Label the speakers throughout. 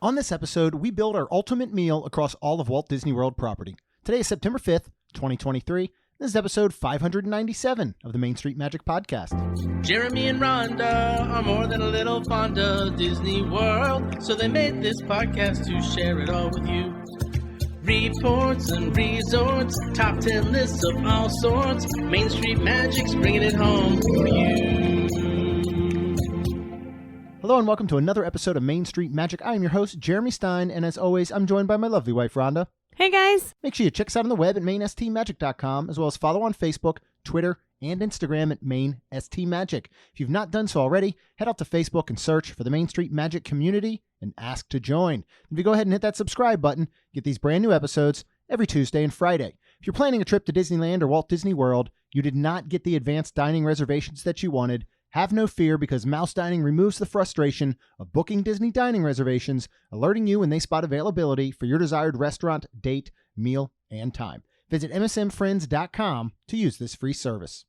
Speaker 1: On this episode, we build our ultimate meal across all of Walt Disney World property. Today is September 5th, 2023. This is episode 597 of the Main Street Magic Podcast.
Speaker 2: Jeremy and Rhonda are more than a little fond of Disney World, so they made this podcast to share it all with you. Reports and resorts, top 10 lists of all sorts. Main Street Magic's bringing it home for you.
Speaker 1: Hello and welcome to another episode of Main Street Magic. I am your host, Jeremy Stein, and as always, I'm joined by my lovely wife, Rhonda.
Speaker 3: Hey guys.
Speaker 1: Make sure you check us out on the web at mainstmagic.com, as well as follow on Facebook, Twitter, and Instagram at mainstmagic. If you've not done so already, head out to Facebook and search for the Main Street Magic community and ask to join. If you go ahead and hit that subscribe button, get these brand new episodes every Tuesday and Friday. If you're planning a trip to Disneyland or Walt Disney World, you did not get the advanced dining reservations that you wanted, have no fear, because Mouse Dining removes the frustration of booking Disney dining reservations, alerting you when they spot availability for your desired restaurant, date, meal, and time. Visit msmfriends.com to use this free service.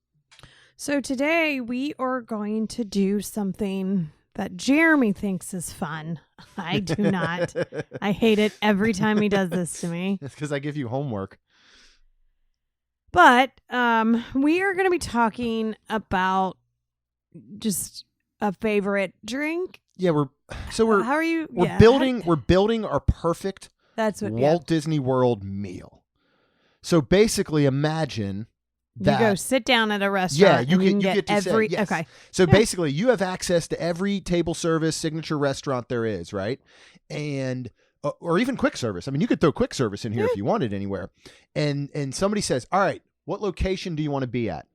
Speaker 3: So today we are going to do something that Jeremy thinks is fun. I do not. I hate it every time he does this to me.
Speaker 1: It's because I give you homework.
Speaker 3: But we are going to be talking about just a favorite drink.
Speaker 1: Yeah,
Speaker 3: How are you?
Speaker 1: We're building our perfect Walt
Speaker 3: Yeah.
Speaker 1: Disney World meal. So basically, imagine that
Speaker 3: You go sit down at a restaurant.
Speaker 1: you
Speaker 3: and
Speaker 1: get to
Speaker 3: every
Speaker 1: say, yes.
Speaker 3: Okay.
Speaker 1: So basically, you have access to every table service signature restaurant there is, right? And or even quick service. I mean, you could throw quick service in here if you wanted anywhere. And somebody says, "All right, what location do you want to be at?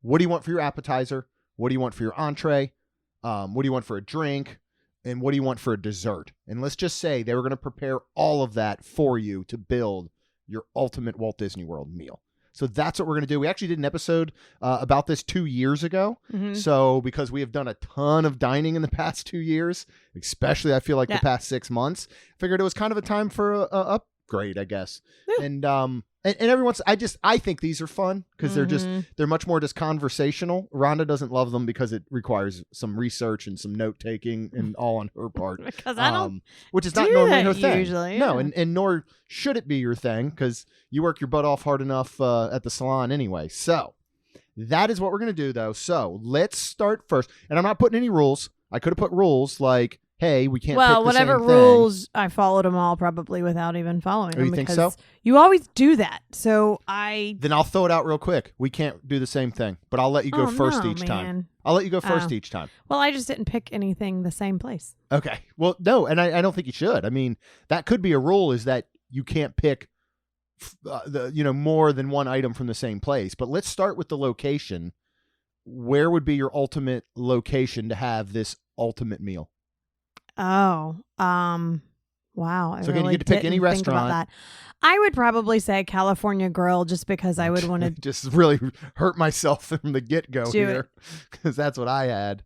Speaker 1: What do you want for your appetizer? What do you want for your entree? What do you want for a drink? And what do you want for a dessert?" And let's just say they were going to prepare all of that for you to build your ultimate Walt Disney World meal. So that's what we're going to do. We actually did an episode about this 2 years ago.
Speaker 3: Mm-hmm.
Speaker 1: So because we have done a ton of dining in the past 2 years, especially I feel like the past 6 months, figured it was kind of a time for a upgrade, I guess.
Speaker 3: Yeah.
Speaker 1: And every once, I think these are fun because they're much more just conversational. Rhonda doesn't love them because it requires some research and some note taking and all on her part.
Speaker 3: Because I don't,
Speaker 1: which is not normally her thing.
Speaker 3: Usually,
Speaker 1: no, and nor should it be your thing because you work your butt off hard enough at the salon anyway. So that is what we're gonna do though. So let's start first, and I'm not putting any rules. I could have put rules like, hey, we can't pick the
Speaker 3: whatever
Speaker 1: same
Speaker 3: rules, I followed them all probably without even following them.
Speaker 1: You think so?
Speaker 3: You always do that. So
Speaker 1: Then I'll throw it out real quick. We can't do the same thing, but I'll let you go first each time. I'll let you go first each time.
Speaker 3: Well, I just didn't pick anything the same place.
Speaker 1: Okay. Well, no, and I don't think you should. I mean, that could be a rule, is that you can't pick more than one item from the same place. But let's start with the location. Where would be your ultimate location to have this ultimate meal?
Speaker 3: Oh, wow.
Speaker 1: So again, you get to pick any restaurant.
Speaker 3: About that. I would probably say California Grill, just because I would want to
Speaker 1: just really hurt myself from the get-go here, because that's what I had.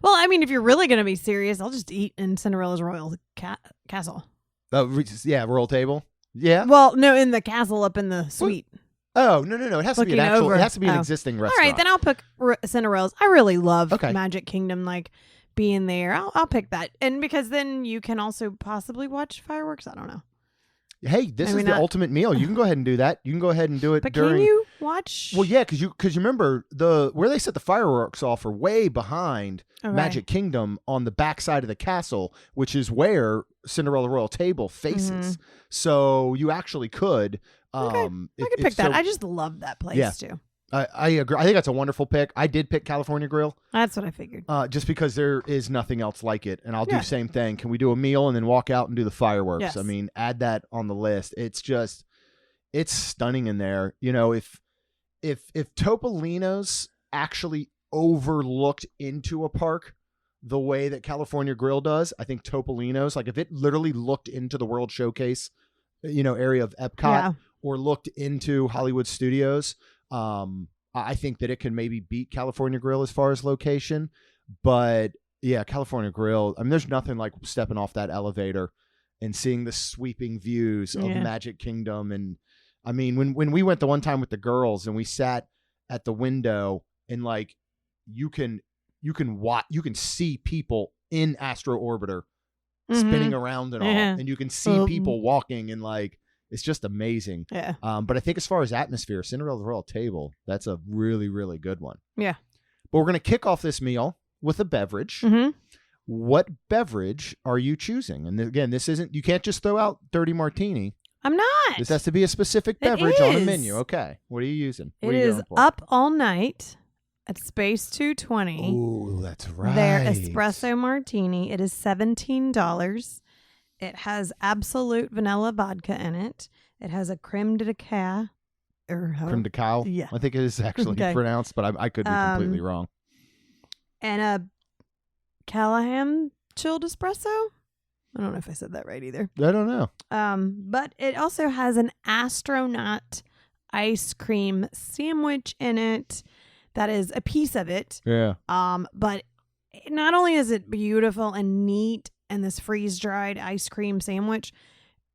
Speaker 3: Well, I mean, if you're really going to be serious, I'll just eat in Cinderella's Royal Castle.
Speaker 1: Oh, yeah, royal table. Yeah.
Speaker 3: Well, no, in the castle up in the suite.
Speaker 1: Oh, no. It has to be an actual. It has to be an existing restaurant.
Speaker 3: All right, then I'll pick Cinderella's. I really love Magic Kingdom, like being there. I'll pick that, and because then you can also possibly watch fireworks. I don't know.
Speaker 1: Hey, this is the ultimate meal. You can go ahead and do that. You can go ahead and do it
Speaker 3: but
Speaker 1: during.
Speaker 3: Can you watch?
Speaker 1: Well, yeah, because you remember where they set the fireworks off are way behind Magic Kingdom on the back side of the castle, which is where Cinderella Royal Table faces. Mm-hmm. So you actually could.
Speaker 3: Okay. I could pick that. I just love that place too.
Speaker 1: I agree. I think that's a wonderful pick. I did pick California Grill.
Speaker 3: That's what I figured.
Speaker 1: Just because there is nothing else like it. And I'll do the same thing. Can we do a meal and then walk out and do the fireworks?
Speaker 3: Yes.
Speaker 1: I mean, add that on the list. It's stunning in there. You know, if Topolino's actually overlooked into a park the way that California Grill does, I think Topolino's, like if it literally looked into the World Showcase, area of Epcot or looked into Hollywood Studios, I think that it can maybe beat California Grill as far as location. But yeah, California Grill, I mean, there's nothing like stepping off that elevator and seeing the sweeping views of Magic Kingdom. And I mean, when we went the one time with the girls and we sat at the window and like you can see people in Astro Orbiter spinning around and all, and you can see people walking and like it's just amazing.
Speaker 3: Yeah.
Speaker 1: But I think as far as atmosphere, Cinderella's Royal Table, that's a really, really good one.
Speaker 3: Yeah.
Speaker 1: But we're gonna kick off this meal with a beverage. What beverage are you choosing? And again, this isn't, you can't just throw out Dirty Martini.
Speaker 3: I'm not.
Speaker 1: This has to be a specific beverage on the menu. Okay. What are you using? What
Speaker 3: it
Speaker 1: are you
Speaker 3: is
Speaker 1: going for?
Speaker 3: Up All Night at Space 220.
Speaker 1: Oh, that's right.
Speaker 3: Their espresso martini. It is $17. It has absolute vanilla vodka in it. It has a creme de cacao.
Speaker 1: Creme de cacao?
Speaker 3: Yeah.
Speaker 1: I think it is actually pronounced, but I could be completely wrong.
Speaker 3: And a Callahan chilled espresso. I don't know if I said that right either.
Speaker 1: I don't know.
Speaker 3: But it also has an astronaut ice cream sandwich in it. That is a piece of it.
Speaker 1: Yeah.
Speaker 3: But not only is it beautiful and neat and this freeze-dried ice cream sandwich,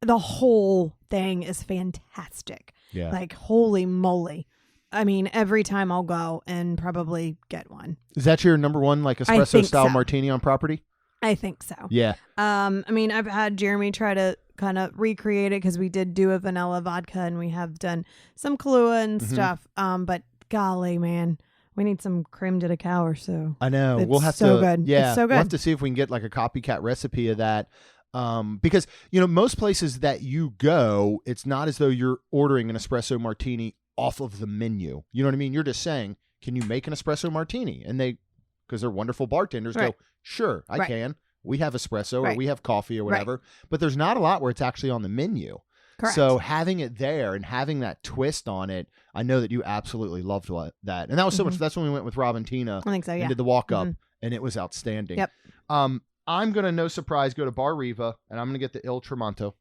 Speaker 3: the whole thing is fantastic.
Speaker 1: Yeah.
Speaker 3: Like, holy moly. I mean, every time I'll go and probably get one.
Speaker 1: Is that your number one, like, espresso-style martini on property?
Speaker 3: I think so.
Speaker 1: Yeah.
Speaker 3: I mean, I've had Jeremy try to kind of recreate it because we did do a vanilla vodka and we have done some Kahlua and stuff. But golly, man, we need some creme de cacao or so.
Speaker 1: I know.
Speaker 3: It's
Speaker 1: we'll have
Speaker 3: so
Speaker 1: to.
Speaker 3: Good.
Speaker 1: Yeah.
Speaker 3: It's so good.
Speaker 1: We'll have to see if we can get like a copycat recipe of that. Because, you know, most places that you go, it's not as though you're ordering an espresso martini off of the menu. You know what I mean? You're just saying, can you make an espresso martini? And they, because they're wonderful bartenders, go, sure, I can. We have espresso or we have coffee or whatever. But there's not a lot where it's actually on the menu.
Speaker 3: Correct.
Speaker 1: So having it there and having that twist on it, I know that you absolutely loved that. And that was so much. That's when we went with Rob and Tina.
Speaker 3: I think so, yeah.
Speaker 1: And did the walk up, and it was outstanding.
Speaker 3: Yep.
Speaker 1: I'm going to, no surprise, go to Bar Riva, and I'm going to get the Il Tramonto,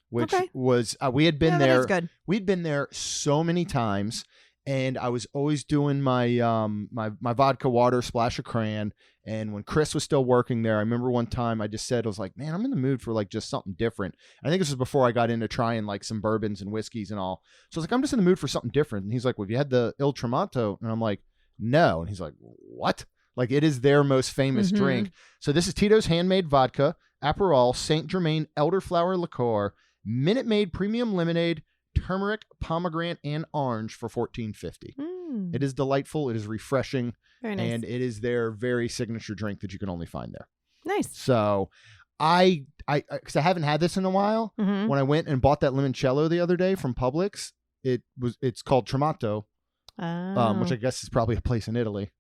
Speaker 1: which was, we had been there.
Speaker 3: That is good.
Speaker 1: We'd been there so many times, and I was always doing my my vodka water, splash of crayon. And when Chris was still working there, I remember one time I just said, I was like, man, I'm in the mood for like just something different. And I think this was before I got into trying like some bourbons and whiskeys and all. So I was like, I'm just in the mood for something different. And he's like, well, have you had the Il Tramonto? And I'm like, no. And he's like, what? Like, it is their most famous drink. So this is Tito's Handmade Vodka, Aperol, Saint Germain Elderflower Liqueur, Minute Maid Premium Lemonade, turmeric, pomegranate, and orange for $14.50. It is delightful. It is refreshing.
Speaker 3: Very nice.
Speaker 1: And it is their very signature drink that you can only find there.
Speaker 3: Nice.
Speaker 1: So because I haven't had this in a while. When I went and bought that limoncello the other day from Publix, it's called Tramonto, which I guess is probably a place in Italy,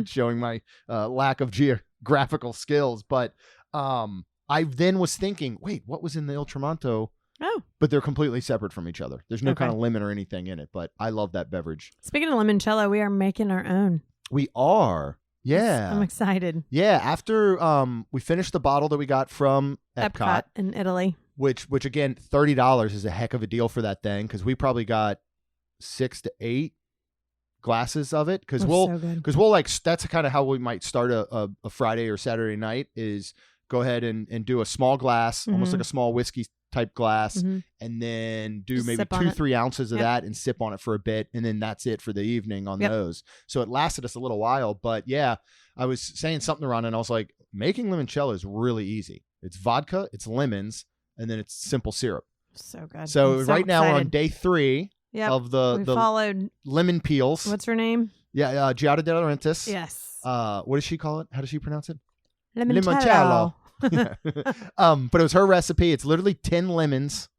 Speaker 1: showing my lack of geographical skills. But I then was thinking, wait, what was in the Il Tramonto?
Speaker 3: Oh.
Speaker 1: But they're completely separate from each other. There's no kind of lemon or anything in it, but I love that beverage.
Speaker 3: Speaking of limoncello, we are making our own.
Speaker 1: We are. Yeah.
Speaker 3: I'm excited.
Speaker 1: Yeah. After we finished the bottle that we got from Epcot
Speaker 3: in Italy, which
Speaker 1: again, $30 is a heck of a deal for that thing, because we probably got 6 to 8 glasses of it, because we'll like, that's kind of how we might start a Friday or Saturday night, is go ahead and do a small glass, almost like a small whiskey type glass, and then do maybe 2-3 ounces of that and sip on it for a bit, and then that's it for the evening on those. So it lasted us a little while. But yeah, I was saying something around, and I was like, making limoncello is really easy. It's vodka, it's lemons, and then it's simple syrup.
Speaker 3: So good.
Speaker 1: So right now we're on day 3 of the
Speaker 3: followed
Speaker 1: lemon peels.
Speaker 3: What's her name?
Speaker 1: Yeah, Giada De Laurentiis.
Speaker 3: Yes.
Speaker 1: What does she call it? How does she pronounce it?
Speaker 3: Limoncello.
Speaker 1: Yeah. But it was her recipe. It's literally 10 lemons.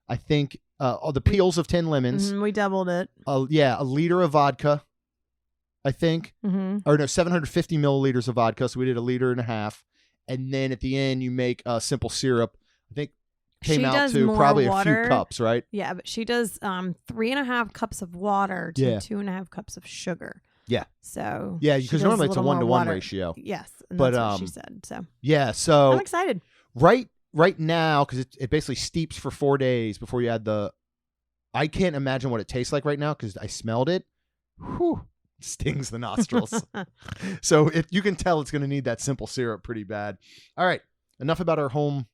Speaker 1: I think the peels of 10 lemons.
Speaker 3: We doubled it.
Speaker 1: A liter of vodka, I think. Or no, 750 milliliters of vodka. So we did 1.5 liters. And then at the end, you make a simple syrup. I think came out to probably a few cups, right?
Speaker 3: Yeah, but she does 3.5 cups of water to 2.5 cups of sugar.
Speaker 1: Yeah.
Speaker 3: So
Speaker 1: yeah, because normally it's a 1-to-1 ratio.
Speaker 3: Yes, and
Speaker 1: but
Speaker 3: that's what she said. So
Speaker 1: yeah, so
Speaker 3: I'm excited.
Speaker 1: Right now, because it basically steeps for 4 days before you add the. I can't imagine what it tastes like right now because I smelled it. Whew, stings the nostrils. So you can tell it's going to need that simple syrup pretty bad. All right, enough about our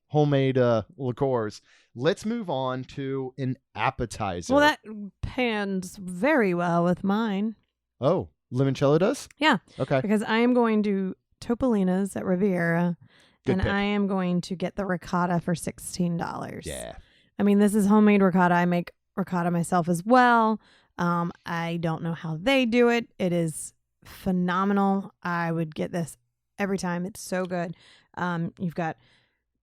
Speaker 1: homemade liqueurs. Let's move on to an appetizer.
Speaker 3: Well, that pans very well with mine.
Speaker 1: Oh, limoncello does?
Speaker 3: Yeah.
Speaker 1: Okay.
Speaker 3: Because I am going to Topolino's at Riviera. and
Speaker 1: pick.
Speaker 3: I am going to get the ricotta for $16.
Speaker 1: Yeah.
Speaker 3: I mean, this is homemade ricotta. I make ricotta myself as well. I don't know how they do it. It is phenomenal. I would get this every time. It's so good. You've got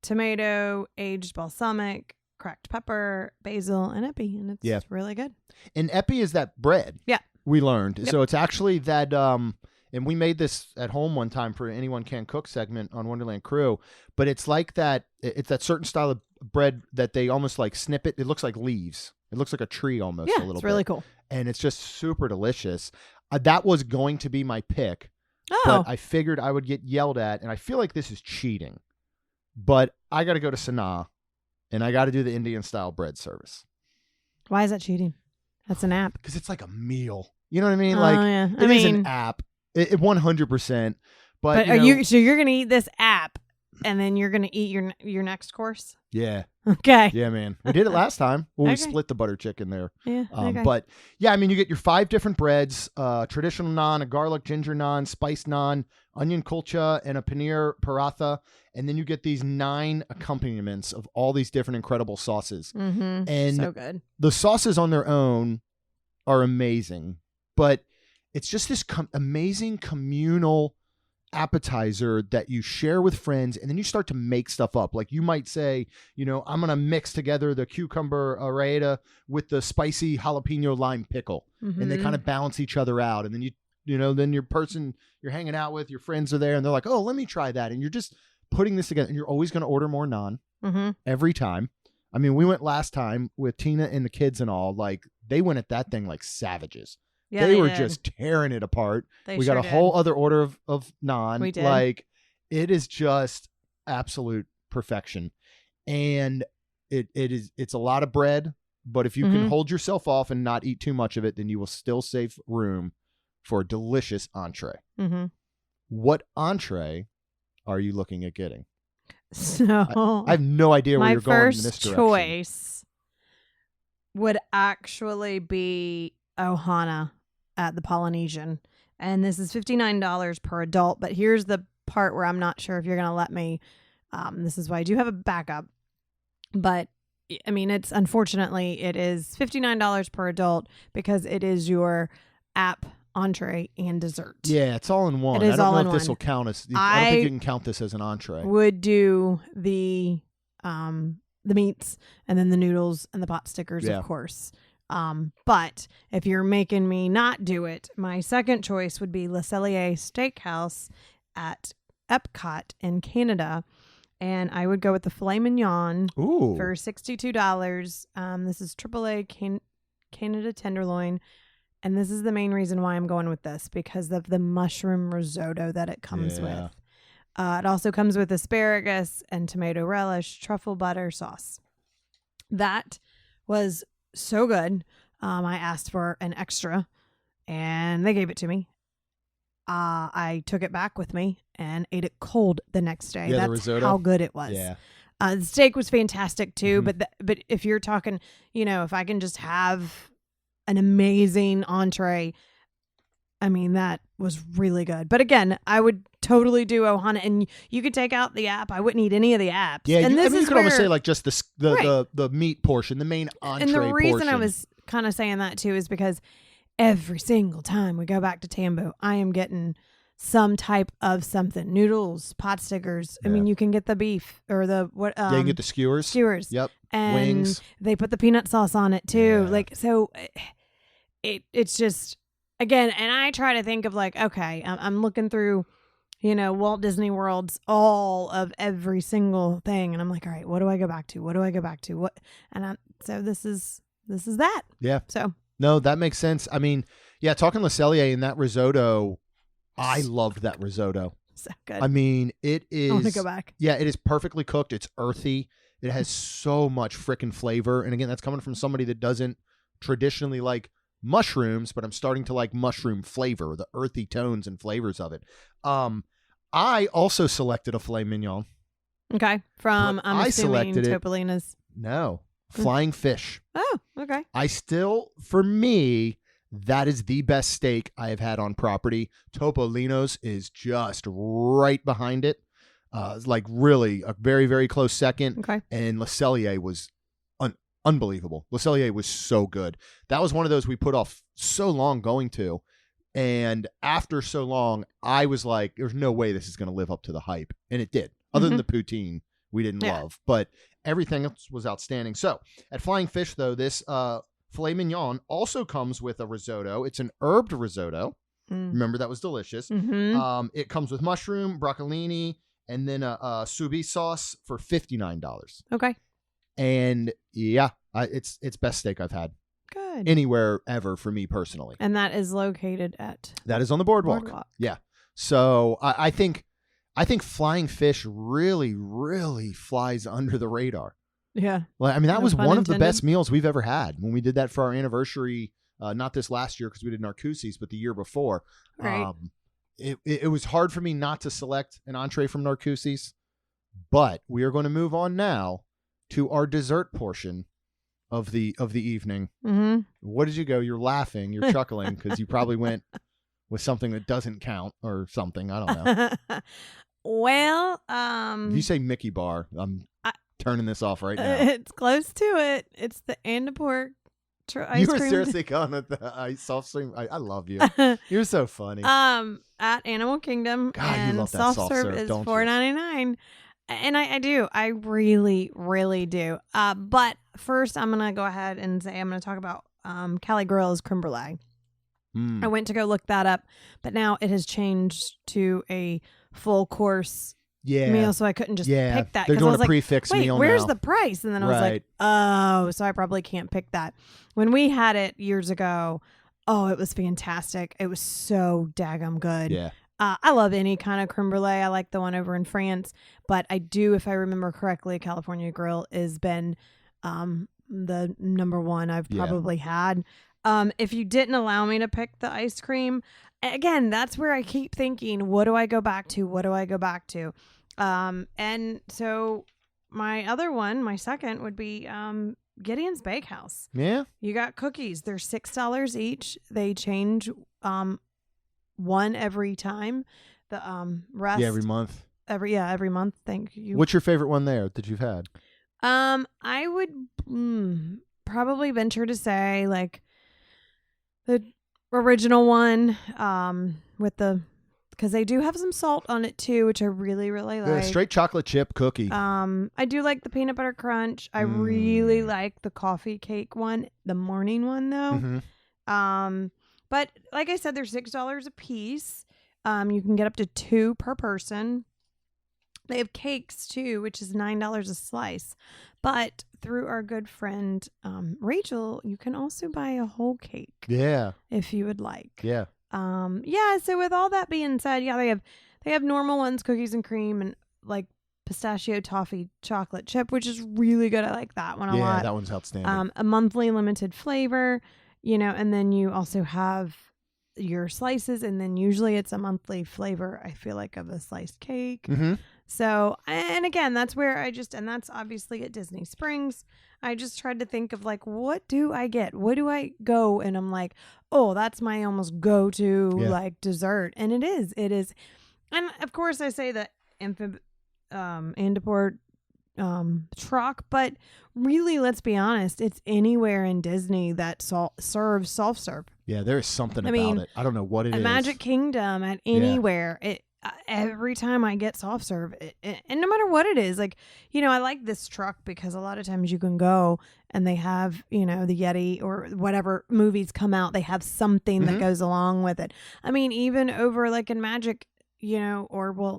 Speaker 3: tomato, aged balsamic, cracked pepper, basil, and epi, and it's really good.
Speaker 1: And epi is that bread.
Speaker 3: Yeah.
Speaker 1: We learned.
Speaker 3: Yep.
Speaker 1: So it's actually that, and we made this at home one time for Anyone Can Cook segment on Wonderland Crew, but it's like that, it's that certain style of bread that they almost like snip it. It looks like leaves. It looks like a tree almost a little bit.
Speaker 3: It's really cool.
Speaker 1: And it's just super delicious. That was going to be my pick,
Speaker 3: Oh.
Speaker 1: but I figured I would get yelled at, and I feel like this is cheating. But I got to go to Sanaa, and I got to do the Indian style bread service.
Speaker 3: Why is that cheating? That's an app.
Speaker 1: Because it's like a meal. You know what I mean?
Speaker 3: Oh,
Speaker 1: Like
Speaker 3: yeah.
Speaker 1: it is an app. It 100%. But
Speaker 3: are you so you're gonna eat this app and then you're gonna eat your next course?
Speaker 1: Yeah.
Speaker 3: Okay.
Speaker 1: Yeah, man. We did it last time when we
Speaker 3: Okay.
Speaker 1: split the butter chicken there.
Speaker 3: Yeah. Okay.
Speaker 1: But yeah, I mean, you get your 5 different breads, traditional naan, a garlic ginger naan, spice naan, onion kulcha, and a paneer paratha. And then you get these 9 accompaniments of all these different incredible sauces.
Speaker 3: Mm-hmm.
Speaker 1: And
Speaker 3: So good.
Speaker 1: the sauces on their own are amazing, but it's just this amazing communal appetizer that you share with friends, and then you start to make stuff up. Like you might say, I'm going to mix together the cucumber arrayeda with the spicy jalapeno lime pickle, and they kind of balance each other out. And then then your person you're hanging out with, your friends are there, and they're like, oh, let me try that. And you're just putting this together, and you're always going to order more naan every time. I mean, we went last time with Tina and the kids and all, like they went at that thing like savages.
Speaker 3: Yeah,
Speaker 1: they were
Speaker 3: did.
Speaker 1: just tearing it apart.
Speaker 3: They
Speaker 1: We
Speaker 3: sure
Speaker 1: got a
Speaker 3: did.
Speaker 1: whole other order of naan.
Speaker 3: We did.
Speaker 1: Like it is just absolute perfection. And it's a lot of bread, but if you can hold yourself off and not eat too much of it, then you will still save room for a delicious entree.
Speaker 3: Mm-hmm.
Speaker 1: What entree are you looking at getting?
Speaker 3: So
Speaker 1: I have no idea where
Speaker 3: my
Speaker 1: you're going in this
Speaker 3: first
Speaker 1: direction.
Speaker 3: choice would actually be Ohana at the Polynesian, and this is $59 per adult. But here's the part where I'm not sure if you're going to let me. This is why I do have a backup, but I mean, it is $59 per adult because it is your app, entree, and dessert.
Speaker 1: Yeah, it's all in one.
Speaker 3: It is
Speaker 1: I don't
Speaker 3: all
Speaker 1: know
Speaker 3: in
Speaker 1: if this
Speaker 3: one.
Speaker 1: will count as. I don't think you can count this as an entree.
Speaker 3: Would do the meats and then the noodles and the pot stickers,
Speaker 1: Yeah.
Speaker 3: of course. But if you're making me not do it, my second choice would be Le Cellier Steakhouse at Epcot in Canada. And I would go with the filet mignon
Speaker 1: Ooh.
Speaker 3: for $62. This is AAA Canada tenderloin. And this is the main reason why I'm going with this, because of the mushroom risotto that it comes with. It also comes with asparagus and tomato relish, truffle butter sauce. That was so good. I asked for an extra and they gave it to me. I took it back with me and ate it cold the next day.
Speaker 1: Yeah, the
Speaker 3: That's
Speaker 1: risotto?
Speaker 3: how good it was.
Speaker 1: Yeah.
Speaker 3: The steak was fantastic too, but if you're talking, if I can just have an amazing entree, I mean, that was really good. But again, I would totally do Ohana, and you could take out the app. I wouldn't eat any of the apps.
Speaker 1: Yeah,
Speaker 3: and
Speaker 1: you could almost say like just
Speaker 3: Right.
Speaker 1: the meat portion, the main entree
Speaker 3: and the reason
Speaker 1: portion.
Speaker 3: I was kind of saying that too is because every single time we go back to Tambo, I am getting some type of something. Noodles, pot stickers. I
Speaker 1: Yeah.
Speaker 3: mean, you can get the beef or the what
Speaker 1: yeah, you can get the skewers.
Speaker 3: skewers.
Speaker 1: Yep.
Speaker 3: And
Speaker 1: Wings.
Speaker 3: they put the peanut sauce on it too.
Speaker 1: Yeah.
Speaker 3: Like, so it's just, again, and I try to think of like, okay, I'm looking through, Walt Disney World's all of every single thing. And I'm like, all right, what do I go back to? What do I go back to? What? So this is that.
Speaker 1: Yeah.
Speaker 3: So
Speaker 1: No, that makes sense. I mean, yeah, talking Le Cellier and that risotto, I loved that risotto.
Speaker 3: so good.
Speaker 1: I mean, it is.
Speaker 3: I want to go back.
Speaker 1: Yeah, it is perfectly cooked. It's earthy. It has so much freaking flavor. And again, that's coming from somebody that doesn't traditionally like mushrooms, but I'm starting to like mushroom flavor, the earthy tones and flavors of it. I also selected a filet mignon.
Speaker 3: Okay. From,
Speaker 1: But
Speaker 3: I'm
Speaker 1: I
Speaker 3: assuming
Speaker 1: selected it.
Speaker 3: Topolino's.
Speaker 1: No, flying fish.
Speaker 3: Oh, okay.
Speaker 1: For me, that is the best steak I have had on property. Topolino's is just right behind it. like really a very, very close second.
Speaker 3: Okay.
Speaker 1: And Le Cellier was unbelievable. Le Cellier was so good. That was one of those we put off so long going to. And after so long, I was like, there's no way this is going to live up to the hype. And it did. Other than the poutine we didn't love. But everything else was outstanding. So at Flying Fish, though, this filet mignon also comes with a risotto. It's an herbed risotto. Remember, that was delicious. It comes with mushroom, broccolini, and then a subi sauce for $59.
Speaker 3: Okay.
Speaker 1: And yeah, it's best steak I've had
Speaker 3: Good.
Speaker 1: anywhere ever for me personally.
Speaker 3: And that is located at
Speaker 1: That is on the boardwalk. Yeah. So I think Flying Fish really, really flies under the radar.
Speaker 3: Yeah.
Speaker 1: Like, I mean, that
Speaker 3: No
Speaker 1: was
Speaker 3: pun
Speaker 1: one of the
Speaker 3: intended.
Speaker 1: best meals we've ever had when we did that for our anniversary. Not this last year because we did Narcoossee's, but the year before.
Speaker 3: Right.
Speaker 1: It was hard for me not to select an entree from Narcoossee's, but we are going to move on now to our dessert portion of the evening. What did you go? You're laughing, you're chuckling because you probably went with something that doesn't count or something. I don't know.
Speaker 3: Well,
Speaker 1: If you say Mickey Bar, I'm turning this off right now.
Speaker 3: it's close to it. It's the Andaport ice
Speaker 1: You were
Speaker 3: cream.
Speaker 1: seriously going with the ice soft stream. I love you. You're so funny.
Speaker 3: At Animal Kingdom,
Speaker 1: God, you
Speaker 3: and
Speaker 1: love that soft
Speaker 3: serve
Speaker 1: serve,
Speaker 3: is
Speaker 1: don't you?
Speaker 3: $4.99, and I do. I really, really do. But first, I'm gonna go ahead and say I'm gonna talk about Cali Grill's creme brulee. I went to go look that up, but now it has changed to a full course meal, so I couldn't just pick that.
Speaker 1: They're
Speaker 3: 'cause I
Speaker 1: doing
Speaker 3: was
Speaker 1: a
Speaker 3: like,
Speaker 1: prefix
Speaker 3: wait,
Speaker 1: meal
Speaker 3: where's
Speaker 1: now.
Speaker 3: the price? And then I was like, oh, so I probably can't pick that. When we had it years ago, oh, it was fantastic. It was so daggum good.
Speaker 1: Yeah.
Speaker 3: I love any kind of creme brulee. I like the one over in France, but I do, if I remember correctly, California Grill has been the number one I've probably had. If you didn't allow me to pick the ice cream, again, that's where I keep thinking, what do I go back to? What do I go back to? And so my other one, my second would be Gideon's Bakehouse.
Speaker 1: Yeah.
Speaker 3: You got cookies. They're $6 each. They change one every time. The rest
Speaker 1: Yeah, every month.
Speaker 3: every month. Thank you.
Speaker 1: What's your favorite one there that you've had?
Speaker 3: I would probably venture to say like the original one with the, because they do have some salt on it too, which I really, really like.
Speaker 1: The straight chocolate chip cookie.
Speaker 3: I do like the peanut butter crunch. I really like the coffee cake one, the morning one though. But like I said, they're $6 a piece. You can get up to 2 per person. They have cakes too, which is $9 a slice. But through our good friend Rachel, you can also buy a whole cake.
Speaker 1: Yeah.
Speaker 3: If you would like.
Speaker 1: Yeah.
Speaker 3: So with all that being said, they have normal ones, cookies and cream, and like pistachio toffee chocolate chip, which is really good. I like that one a lot.
Speaker 1: Yeah, that one's outstanding.
Speaker 3: A monthly limited flavor, and then you also have your slices, and then usually it's a monthly flavor, I feel like, of a sliced cake. So, and again, that's where and that's obviously at Disney Springs. I just tried to think of like, what do I get? What do I go? And I'm like, oh, that's my almost go-to like dessert. And it is. And of course I say that Andaport truck, but really, let's be honest, it's anywhere in Disney that serves soft serve.
Speaker 1: Yeah, there is something about it. I don't know what it is.
Speaker 3: At Magic Kingdom, at anywhere, every time I get soft serve, and no matter what it is, like, I like this truck because a lot of times you can go and they have, the Yeti or whatever movies come out, they have something that goes along with it. I mean, even over like in Magic, no,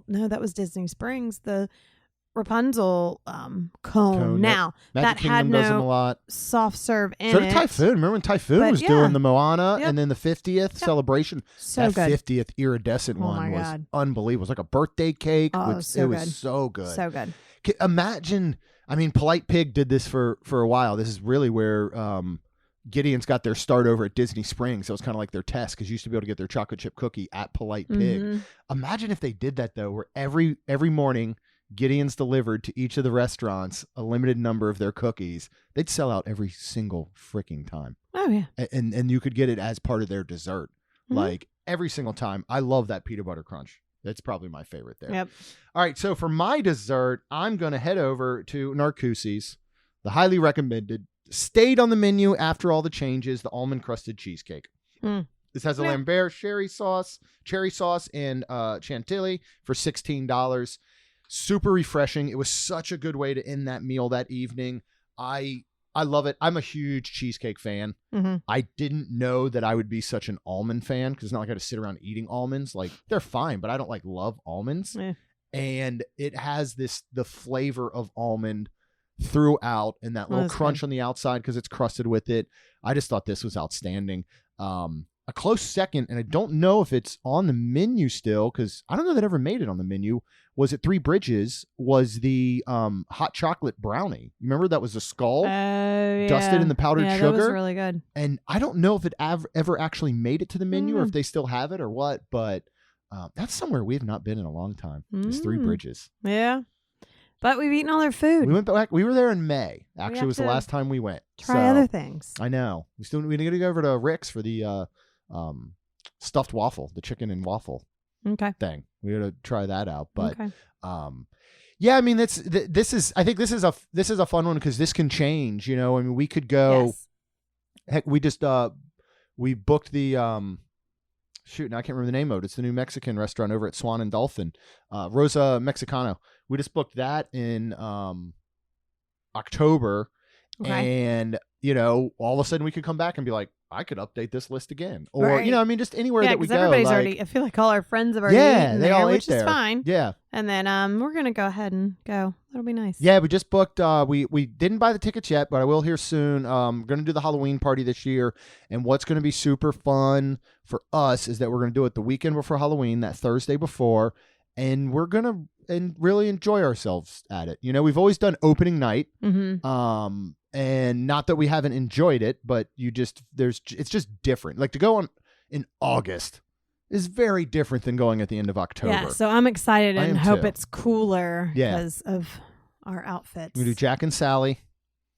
Speaker 3: that was Disney Springs, the Rapunzel cone. Now
Speaker 1: Magic
Speaker 3: that had
Speaker 1: Kingdom does them a
Speaker 3: no
Speaker 1: lot.
Speaker 3: soft serve in
Speaker 1: So
Speaker 3: it.
Speaker 1: did Typhoon. Remember when Typhoon was doing the Moana and then the 50th celebration?
Speaker 3: So
Speaker 1: that
Speaker 3: good.
Speaker 1: 50th iridescent one
Speaker 3: my
Speaker 1: was
Speaker 3: God.
Speaker 1: unbelievable. It was like a birthday cake.
Speaker 3: Oh,
Speaker 1: it was
Speaker 3: so
Speaker 1: so good.
Speaker 3: So good.
Speaker 1: Imagine, I mean, Polite Pig did this for a while. This is really where Gideon's got their start over at Disney Springs. So it's kind of like their test because you used to be able to get their chocolate chip cookie at Polite Pig. Imagine if they did that though, where every morning Gideon's delivered to each of the restaurants a limited number of their cookies. They'd sell out every single freaking time.
Speaker 3: Oh yeah.
Speaker 1: And you could get it as part of their dessert. Like every single time. I love that peanut butter crunch. That's probably my favorite there.
Speaker 3: Yep.
Speaker 1: All right, so for my dessert, I'm going to head over to Narcoossee's, the highly recommended, stayed on the menu after all the changes, the almond crusted cheesecake. This has a Lambert cherry sauce, and chantilly for $16. Super refreshing. It was such a good way to end that meal that evening. I love it. I'm a huge cheesecake fan. I didn't know that I would be such an almond fan because it's not like I had to sit around eating almonds. Like, they're fine, but I don't love almonds. And it has the flavor of almond throughout and that little crunch on the outside because it's crusted with it. I just thought this was outstanding. A close second, and I don't know if it's on the menu still because I don't know that ever made it on the menu, was at Three Bridges, was the hot chocolate brownie. You remember that was a skull dusted in the powdered sugar?
Speaker 3: That was really good.
Speaker 1: And I don't know if it ever actually made it to the menu or if they still have it or what, but that's somewhere we have not been in a long time. It's Three Bridges.
Speaker 3: Yeah. But we've eaten all their food.
Speaker 1: We went back. We were there in May. Actually, it was the last time we went.
Speaker 3: Try other things.
Speaker 1: I know. We need to go over to Rick's for the stuffed waffle, the chicken and waffle thing. We got to try that out. But yeah, I mean, this is I think this is a fun one because this can change. I mean, we could go. Yes. Heck, we just we booked the shoot. Now I can't remember the name of it. It's the new Mexican restaurant over at Swan and Dolphin, Rosa Mexicano. We just booked that in October, and all of a sudden we could come back and be like, I could update this list again, or I mean, just anywhere that we go.
Speaker 3: Everybody's already. I feel like all our friends have already eaten
Speaker 1: they all ate
Speaker 3: which
Speaker 1: there.
Speaker 3: Is fine.
Speaker 1: Yeah,
Speaker 3: and then we're gonna go ahead and go. That'll be nice.
Speaker 1: Yeah, we just booked. We didn't buy the tickets yet, but I will here soon. Going to do the Halloween party this year, and what's going to be super fun for us is that we're going to do it the weekend before Halloween, that Thursday before, and we're gonna really enjoy ourselves at it. We've always done opening night. And not that we haven't enjoyed it, but it's just different. Like to go on in August is very different than going at the end of October.
Speaker 3: Yeah, so I'm excited and hope it's cooler because of our outfits.
Speaker 1: We do Jack and Sally.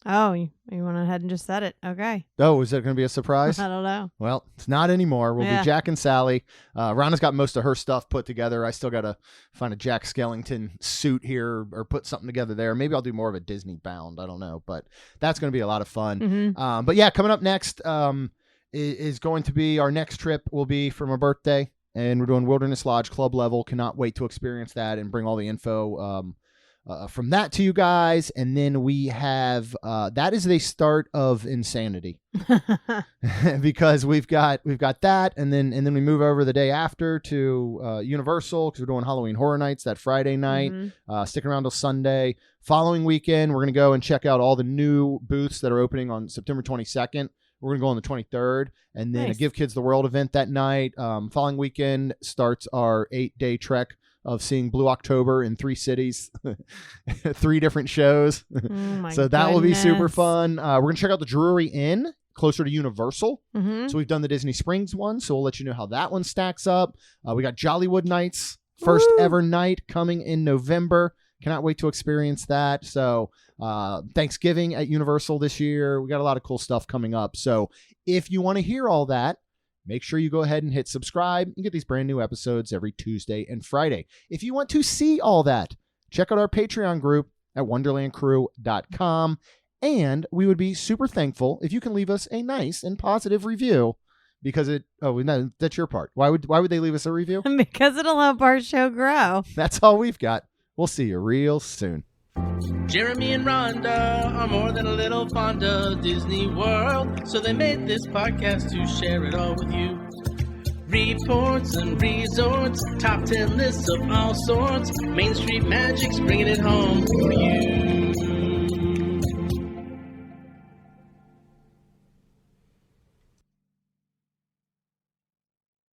Speaker 3: Oh, you went ahead and just said it. Okay.
Speaker 1: Oh, is that going to be a surprise?
Speaker 3: I don't know.
Speaker 1: Well, it's not anymore. We'll do Jack and Sally. Rhonda's got most of her stuff put together. I still got to find a Jack Skellington suit here or put something together there. Maybe I'll do more of a Disney bound. I don't know, but that's going to be a lot of fun. But yeah, coming up next is going to be our next trip will be for my birthday, and we're doing Wilderness Lodge Club level. Cannot wait to experience that and bring all the info from that to you guys. And then we have that is the start of insanity because we've got that, and then we move over the day after to Universal because we're doing Halloween Horror Nights that Friday night. Sticking around till Sunday. Following weekend, we're gonna go and check out all the new booths that are opening on September 22nd. We're gonna go on the 23rd, and then a Give Kids the World event that night. Following weekend starts our 8-day trek of seeing Blue October in 3 cities, 3 different shows. So that will be super fun. We're going to check out the Drury Inn closer to Universal. So we've done the Disney Springs one, so we'll let you know how that one stacks up. We got Jollywood Nights, first ever night coming in November. Cannot wait to experience that. So Thanksgiving at Universal this year. We got a lot of cool stuff coming up. So if you want to hear all that, make sure you go ahead and hit subscribe. You get these brand new episodes every Tuesday and Friday. If you want to see all that, check out our Patreon group at wonderlandcrew.com. And we would be super thankful if you can leave us a nice and positive review because that's your part. Why would they leave us a review?
Speaker 3: Because it'll help our show grow.
Speaker 1: That's all we've got. We'll see you real soon.
Speaker 2: Jeremy and Rhonda are more than a little fond of Disney World, so they made this podcast to share it all with you. Reports and resorts, top 10 lists of all sorts, Main Street Magic's bringing it home for you.